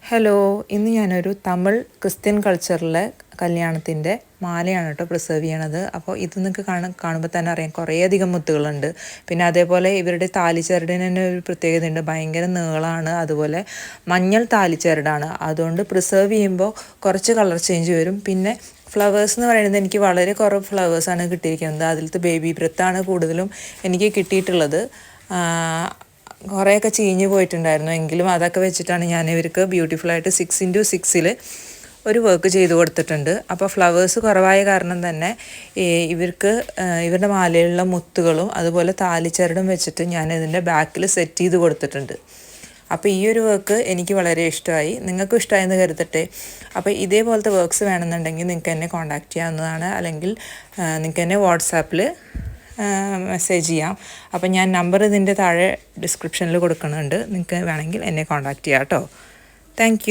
Hello, ഇന്ന് ഞാനൊരു Tamil Christian കൾച്ചറിലെ കല്യാണത്തിൻ്റെ മാലയാണ് കേട്ടോ പ്രിസർവ് ചെയ്യണത്. അപ്പോൾ ഇത് നിങ്ങൾക്ക് കാണുമ്പോൾ തന്നെ അറിയാം കുറേയധികം മുത്തുകളുണ്ട്. പിന്നെ അതേപോലെ ഇവരുടെ താലിച്ചരടിന് തന്നെ ഒരു പ്രത്യേകതയുണ്ട്, ഭയങ്കര നീളമാണ്. അതുപോലെ മഞ്ഞൾ താലിച്ചരടാണ്, അതുകൊണ്ട് പ്രിസർവ് ചെയ്യുമ്പോൾ കുറച്ച് കളർ ചേഞ്ച് വരും. പിന്നെ ഫ്ലവേഴ്സ് എന്ന് പറയുന്നത് എനിക്ക് വളരെ കുറവ് ഫ്ലവേഴ്സാണ് കിട്ടിയിരിക്കുന്നത്. അതിലത്തെ ബേബി ബ്രെത്താണ് കൂടുതലും എനിക്ക് കിട്ടിയിട്ടുള്ളത്. കുറേയൊക്കെ ചീഞ്ഞ് പോയിട്ടുണ്ടായിരുന്നു, എങ്കിലും അതൊക്കെ വെച്ചിട്ടാണ് ഞാൻ ഇവർക്ക് ബ്യൂട്ടിഫുള്ളായിട്ട് 6x6 ഒരു വർക്ക് ചെയ്ത് കൊടുത്തിട്ടുണ്ട്. അപ്പോൾ ഫ്ലവേഴ്സ് കുറവായ കാരണം തന്നെ ഇവർക്ക് ഇവരുടെ മാലയിലുള്ള മുത്തുകളും അതുപോലെ താലിച്ചരടും വെച്ചിട്ട് ഞാൻ ഇതിൻ്റെ ബാക്കിൽ സെറ്റ് ചെയ്ത് കൊടുത്തിട്ടുണ്ട്. അപ്പോൾ ഈ ഒരു വർക്ക് എനിക്ക് വളരെ ഇഷ്ടമായി, നിങ്ങൾക്കും ഇഷ്ടമായെന്ന് കരുതട്ടെ. അപ്പോൾ ഇതേപോലത്തെ വർക്ക്സ് വേണമെന്നുണ്ടെങ്കിൽ നിങ്ങൾക്ക് എന്നെ കോൺടാക്റ്റ് ചെയ്യാവുന്നതാണ്, അല്ലെങ്കിൽ നിങ്ങൾക്ക് എന്നെ വാട്സാപ്പിൽ മെസ്സേജ് ചെയ്യാം. അപ്പോൾ ഞാൻ നമ്പർ ഇതിൻ്റെ താഴെ ഡിസ്ക്രിപ്ഷനിൽ കൊടുക്കുന്നുണ്ട്, നിങ്ങൾക്ക് വേണമെങ്കിൽ എന്നെ കോൺടാക്റ്റ് ചെയ്യാം കേട്ടോ. താങ്ക്